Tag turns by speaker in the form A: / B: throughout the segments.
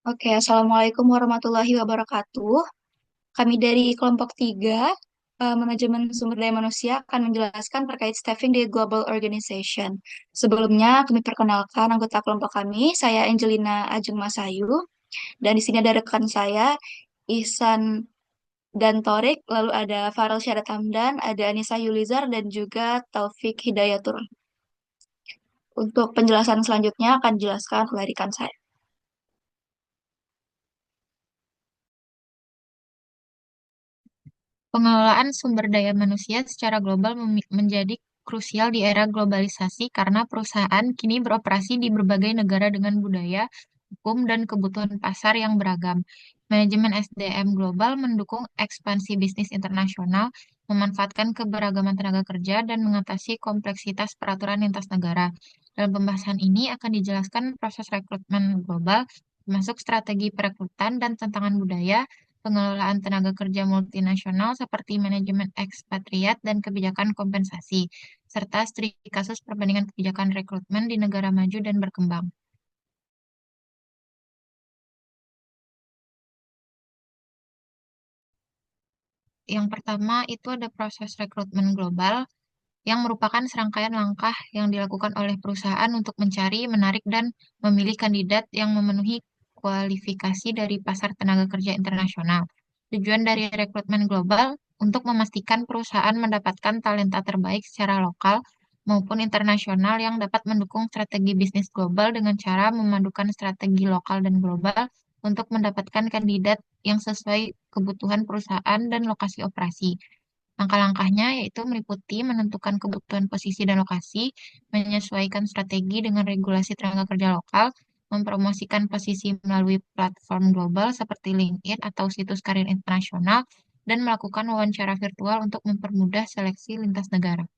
A: Oke, Assalamualaikum warahmatullahi wabarakatuh. Kami dari kelompok 3, Manajemen Sumber Daya Manusia, akan menjelaskan terkait staffing di Global Organization. Sebelumnya, kami perkenalkan anggota kelompok kami, saya Angelina Ajeng Masayu, dan di sini ada rekan saya, Ihsan dan Torik, lalu ada Farel Syarat Hamdan, ada Anissa Yulizar, dan juga Taufik Hidayatur. Untuk penjelasan selanjutnya akan dijelaskan oleh rekan saya.
B: Pengelolaan sumber daya manusia secara global menjadi krusial di era globalisasi karena perusahaan kini beroperasi di berbagai negara dengan budaya, hukum, dan kebutuhan pasar yang beragam. Manajemen SDM global mendukung ekspansi bisnis internasional, memanfaatkan keberagaman tenaga kerja, dan mengatasi kompleksitas peraturan lintas negara. Dalam pembahasan ini akan dijelaskan proses rekrutmen global, termasuk strategi perekrutan dan tantangan budaya, pengelolaan tenaga kerja multinasional seperti manajemen ekspatriat dan kebijakan kompensasi, serta studi kasus perbandingan kebijakan rekrutmen di negara maju dan berkembang. Yang pertama itu ada proses rekrutmen global yang merupakan serangkaian langkah yang dilakukan oleh perusahaan untuk mencari, menarik, dan memilih kandidat yang memenuhi kualifikasi dari pasar tenaga kerja internasional. Tujuan dari rekrutmen global untuk memastikan perusahaan mendapatkan talenta terbaik secara lokal maupun internasional yang dapat mendukung strategi bisnis global dengan cara memadukan strategi lokal dan global untuk mendapatkan kandidat yang sesuai kebutuhan perusahaan dan lokasi operasi. Langkah-langkahnya yaitu meliputi menentukan kebutuhan posisi dan lokasi, menyesuaikan strategi dengan regulasi tenaga kerja lokal, mempromosikan posisi melalui platform global seperti LinkedIn atau situs karir internasional, dan melakukan wawancara virtual untuk mempermudah seleksi lintas negara.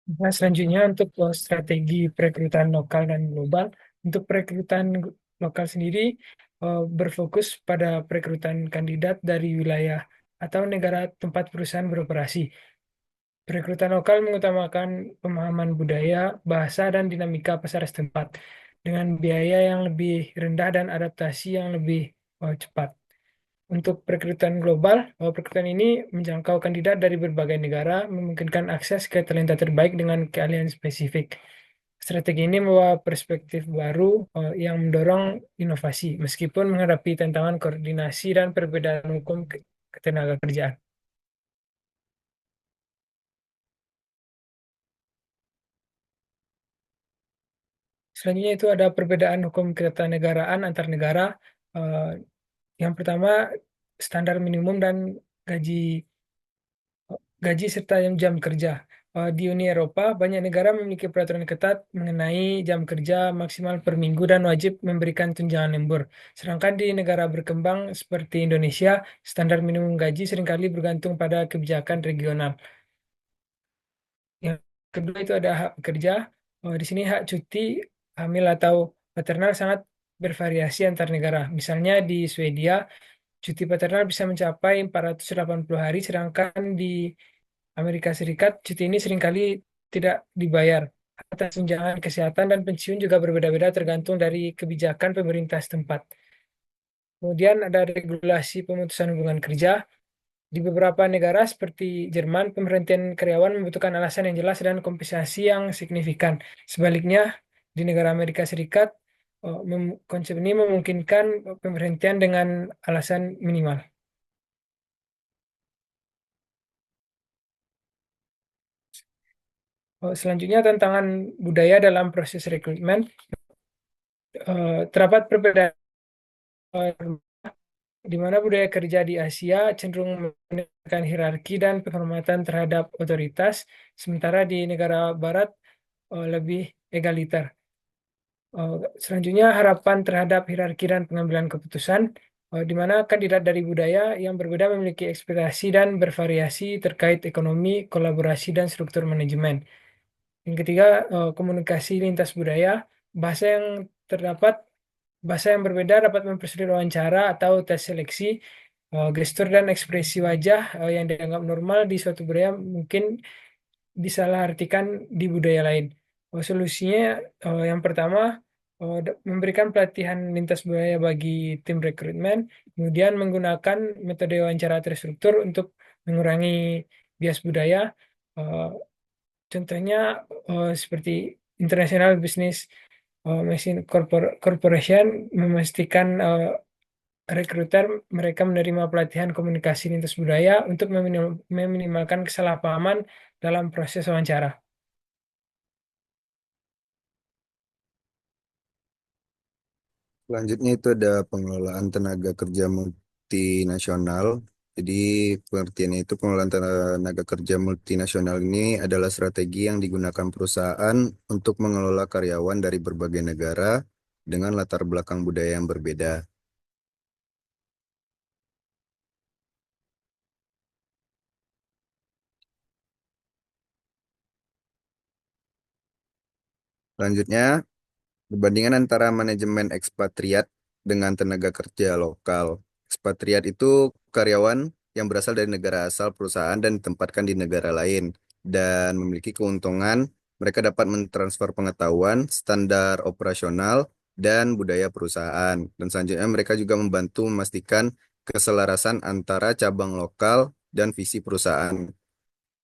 C: Nah, selanjutnya untuk strategi perekrutan lokal dan global. Untuk perekrutan lokal sendiri berfokus pada perekrutan kandidat dari wilayah atau negara tempat perusahaan beroperasi. Perekrutan lokal mengutamakan pemahaman budaya, bahasa, dan dinamika pasar setempat dengan biaya yang lebih rendah dan adaptasi yang lebih cepat. Untuk perekrutan global, perekrutan ini menjangkau kandidat dari berbagai negara, memungkinkan akses ke talenta terbaik dengan keahlian spesifik. Strategi ini membawa perspektif baru yang mendorong inovasi, meskipun menghadapi tantangan koordinasi dan perbedaan hukum ketenaga kerjaan. Selanjutnya itu ada perbedaan hukum ketenagaraan antar negara. Eh, yang pertama, standar minimum dan gaji gaji serta jam kerja. Di Uni Eropa, banyak negara memiliki peraturan ketat mengenai jam kerja maksimal per minggu dan wajib memberikan tunjangan lembur. Sedangkan di negara berkembang seperti Indonesia, standar minimum gaji seringkali bergantung pada kebijakan regional. Yang kedua itu ada hak pekerja. Di sini hak cuti, hamil atau paternal sangat bervariasi antar negara. Misalnya di Swedia, cuti paternal bisa mencapai 480 hari, sedangkan di Amerika Serikat, cuti ini seringkali tidak dibayar. Atas tunjangan kesehatan dan pensiun juga berbeda-beda tergantung dari kebijakan pemerintah setempat. Kemudian ada regulasi pemutusan hubungan kerja. Di beberapa negara seperti Jerman, pemberhentian karyawan membutuhkan alasan yang jelas dan kompensasi yang signifikan. Sebaliknya, di negara Amerika Serikat, konsep ini memungkinkan pemberhentian dengan alasan minimal. Selanjutnya, tantangan budaya dalam proses rekrutmen. Terdapat perbedaan di mana budaya kerja di Asia cenderung menekankan hierarki dan penghormatan terhadap otoritas, sementara di negara Barat lebih egaliter. Selanjutnya, harapan terhadap hierarki dan pengambilan keputusan, di mana kandidat dari budaya yang berbeda memiliki ekspektasi dan bervariasi terkait ekonomi, kolaborasi, dan struktur manajemen. Yang ketiga, komunikasi lintas budaya, bahasa yang terdapat Bahasa yang berbeda dapat mempersulit wawancara atau tes seleksi. Gestur dan ekspresi wajah yang dianggap normal di suatu budaya mungkin disalahartikan di budaya lain. Solusinya yang pertama memberikan pelatihan lintas budaya bagi tim rekrutmen, kemudian menggunakan metode wawancara terstruktur untuk mengurangi bias budaya. Eh, Contohnya seperti International Business Machine Corporation memastikan rekruter mereka menerima pelatihan komunikasi lintas budaya untuk meminimalkan kesalahpahaman dalam proses wawancara.
D: Selanjutnya itu ada pengelolaan tenaga kerja multinasional. Jadi pengertiannya itu pengelolaan tenaga kerja multinasional ini adalah strategi yang digunakan perusahaan untuk mengelola karyawan dari berbagai negara dengan latar belakang budaya yang berbeda. Selanjutnya, perbandingan antara manajemen ekspatriat dengan tenaga kerja lokal. Ekspatriat itu karyawan yang berasal dari negara asal perusahaan dan ditempatkan di negara lain dan memiliki keuntungan mereka dapat mentransfer pengetahuan, standar operasional, dan budaya perusahaan. Dan selanjutnya mereka juga membantu memastikan keselarasan antara cabang lokal dan visi perusahaan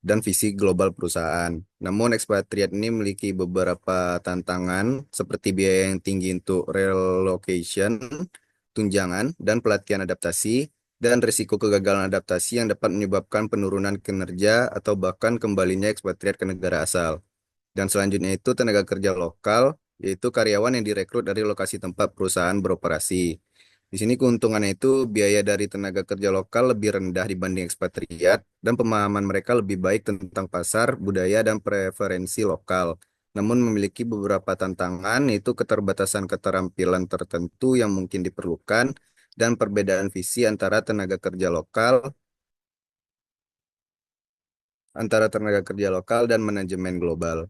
D: dan visi global perusahaan. Namun ekspatriat ini memiliki beberapa tantangan seperti biaya yang tinggi untuk relocation, tunjangan, dan pelatihan adaptasi, dan risiko kegagalan adaptasi yang dapat menyebabkan penurunan kinerja atau bahkan kembalinya ekspatriat ke negara asal. Dan selanjutnya itu tenaga kerja lokal, yaitu karyawan yang direkrut dari lokasi tempat perusahaan beroperasi. Di sini keuntungannya itu biaya dari tenaga kerja lokal lebih rendah dibanding ekspatriat dan pemahaman mereka lebih baik tentang pasar, budaya, dan preferensi lokal. Namun memiliki beberapa tantangan, yaitu keterbatasan keterampilan tertentu yang mungkin diperlukan dan perbedaan visi antara tenaga kerja lokal dan manajemen global.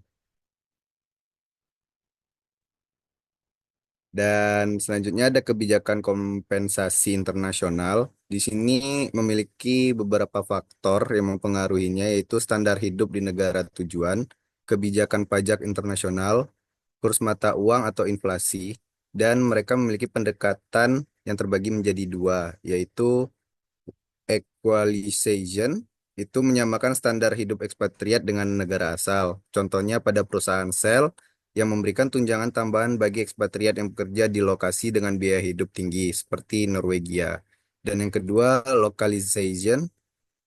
D: Dan selanjutnya ada kebijakan kompensasi internasional. Di sini memiliki beberapa faktor yang mempengaruhinya, yaitu standar hidup di negara tujuan, kebijakan pajak internasional, kurs mata uang atau inflasi, dan mereka memiliki pendekatan yang terbagi menjadi dua, yaitu equalization, itu menyamakan standar hidup ekspatriat dengan negara asal. Contohnya pada perusahaan sel yang memberikan tunjangan tambahan bagi ekspatriat yang bekerja di lokasi dengan biaya hidup tinggi, seperti Norwegia. Dan yang kedua, localization,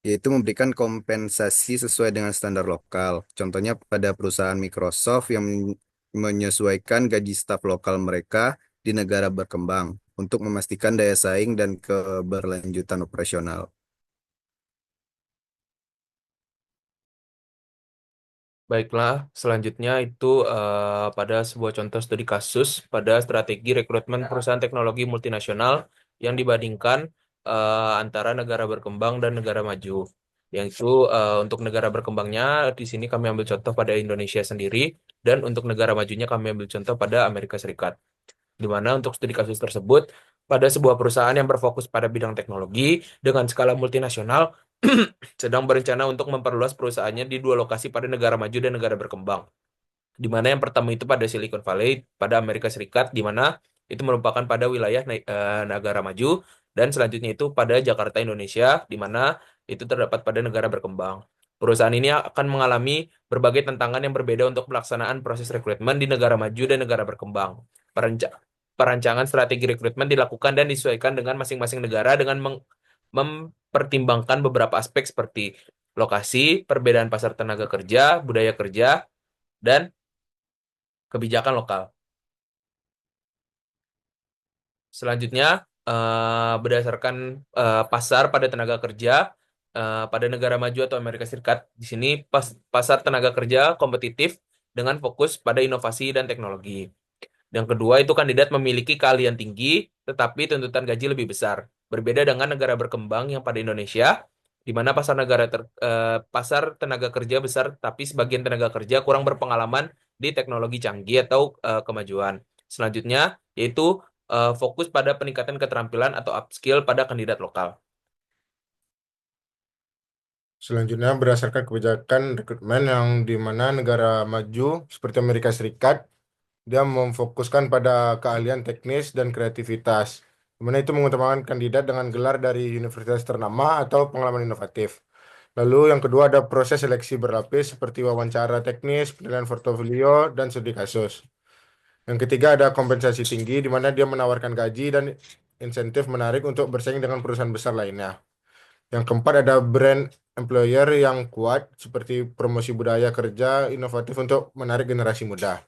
D: yaitu memberikan kompensasi sesuai dengan standar lokal. Contohnya pada perusahaan Microsoft yang menyesuaikan gaji staf lokal mereka di negara berkembang untuk memastikan daya saing dan keberlanjutan operasional.
E: Baiklah, selanjutnya itu pada sebuah contoh studi kasus pada strategi rekrutmen perusahaan teknologi multinasional yang dibandingkan antara negara berkembang dan negara maju. Yang itu untuk negara berkembangnya di sini kami ambil contoh pada Indonesia sendiri dan untuk negara majunya kami ambil contoh pada Amerika Serikat. Di mana untuk studi kasus tersebut pada sebuah perusahaan yang berfokus pada bidang teknologi dengan skala multinasional sedang berencana untuk memperluas perusahaannya di dua lokasi pada negara maju dan negara berkembang. Di mana yang pertama itu pada Silicon Valley, pada Amerika Serikat, di mana itu merupakan pada wilayah negara maju, dan selanjutnya itu pada Jakarta, Indonesia, di mana itu terdapat pada negara berkembang. Perusahaan ini akan mengalami berbagai tantangan yang berbeda untuk pelaksanaan proses rekrutmen di negara maju dan negara berkembang. Perancangan strategi rekrutmen dilakukan dan disesuaikan dengan masing-masing negara dengan mempertimbangkan beberapa aspek seperti lokasi, perbedaan pasar tenaga kerja, budaya kerja, dan kebijakan lokal. Selanjutnya, berdasarkan pasar pada tenaga kerja pada negara maju atau Amerika Serikat, di sini pasar tenaga kerja kompetitif dengan fokus pada inovasi dan teknologi. Yang kedua itu kandidat memiliki keahlian tinggi, tetapi tuntutan gaji lebih besar. Berbeda dengan negara berkembang yang pada Indonesia, di mana pasar tenaga kerja besar, tapi sebagian tenaga kerja kurang berpengalaman di teknologi canggih atau kemajuan. Selanjutnya, yaitu fokus pada peningkatan keterampilan atau upskill pada kandidat lokal.
F: Selanjutnya, berdasarkan kebijakan rekrutmen yang di mana negara maju seperti Amerika Serikat, dia memfokuskan pada keahlian teknis dan kreativitas, di mana itu mengutamakan kandidat dengan gelar dari universitas ternama atau pengalaman inovatif. Lalu yang kedua ada proses seleksi berlapis seperti wawancara teknis, penilaian portofolio, dan studi kasus. Yang ketiga ada kompensasi tinggi, di mana dia menawarkan gaji dan insentif menarik untuk bersaing dengan perusahaan besar lainnya. Yang keempat ada brand employer yang kuat seperti promosi budaya kerja inovatif untuk menarik generasi muda.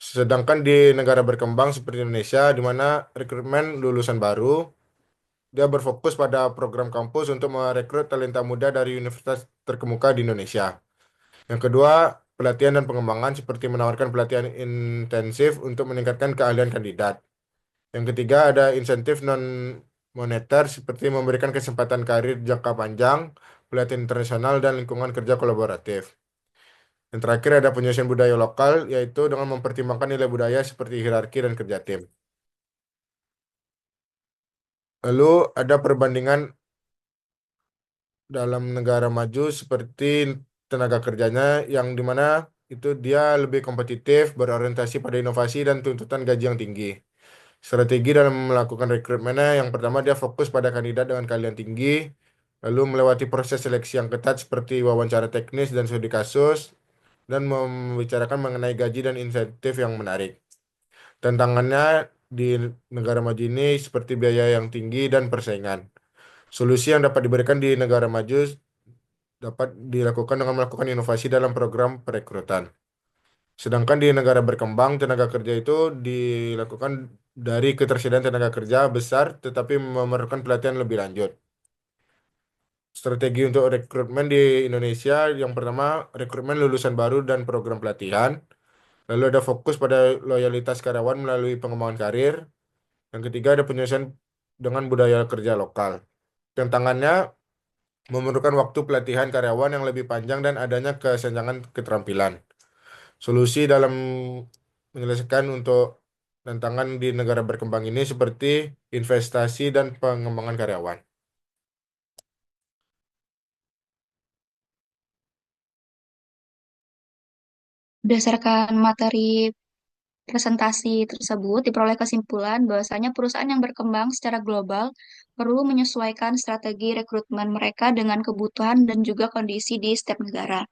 F: Sedangkan di negara berkembang seperti Indonesia, di mana rekrutmen lulusan baru, dia berfokus pada program kampus untuk merekrut talenta muda dari universitas terkemuka di Indonesia. Yang kedua, pelatihan dan pengembangan seperti menawarkan pelatihan intensif untuk meningkatkan keahlian kandidat. Yang ketiga, ada insentif non-moneter seperti memberikan kesempatan karir jangka panjang, pelatihan internasional, dan lingkungan kerja kolaboratif. Yang terakhir ada penyusunan budaya lokal, yaitu dengan mempertimbangkan nilai budaya seperti hierarki dan kerja tim. Lalu ada perbandingan dalam negara maju seperti tenaga kerjanya yang dimana itu dia lebih kompetitif, berorientasi pada inovasi dan tuntutan gaji yang tinggi. Strategi dalam melakukan rekrutmennya yang pertama dia fokus pada kandidat dengan keahlian tinggi, lalu melewati proses seleksi yang ketat seperti wawancara teknis dan studi kasus, dan membicarakan mengenai gaji dan insentif yang menarik. Tantangannya di negara maju ini seperti biaya yang tinggi dan persaingan. Solusi yang dapat diberikan di negara maju dapat dilakukan dengan melakukan inovasi dalam program perekrutan. Sedangkan di negara berkembang, tenaga kerja itu dilakukan dari ketersediaan tenaga kerja besar, tetapi memerlukan pelatihan lebih lanjut. Strategi untuk rekrutmen di Indonesia, yang pertama, rekrutmen lulusan baru dan program pelatihan. Lalu ada fokus pada loyalitas karyawan melalui pengembangan karir. Yang ketiga ada penyelesaian dengan budaya kerja lokal. Tantangannya memerlukan waktu pelatihan karyawan yang lebih panjang dan adanya kesenjangan keterampilan. Solusi dalam menyelesaikan untuk tantangan di negara berkembang ini seperti investasi dan pengembangan karyawan.
A: Berdasarkan materi presentasi tersebut, diperoleh kesimpulan bahwasanya perusahaan yang berkembang secara global perlu menyesuaikan strategi rekrutmen mereka dengan kebutuhan dan juga kondisi di setiap negara.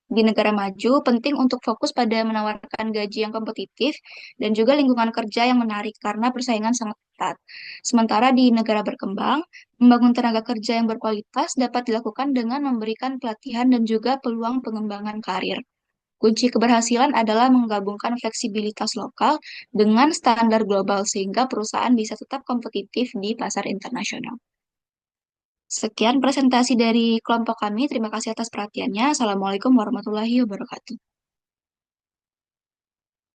A: Di negara maju, penting untuk fokus pada menawarkan gaji yang kompetitif dan juga lingkungan kerja yang menarik karena persaingan sangat ketat. Sementara di negara berkembang, membangun tenaga kerja yang berkualitas dapat dilakukan dengan memberikan pelatihan dan juga peluang pengembangan karir. Kunci keberhasilan adalah menggabungkan fleksibilitas lokal dengan standar global sehingga perusahaan bisa tetap kompetitif di pasar internasional. Sekian presentasi dari kelompok kami. Terima kasih atas perhatiannya. Assalamualaikum warahmatullahi wabarakatuh.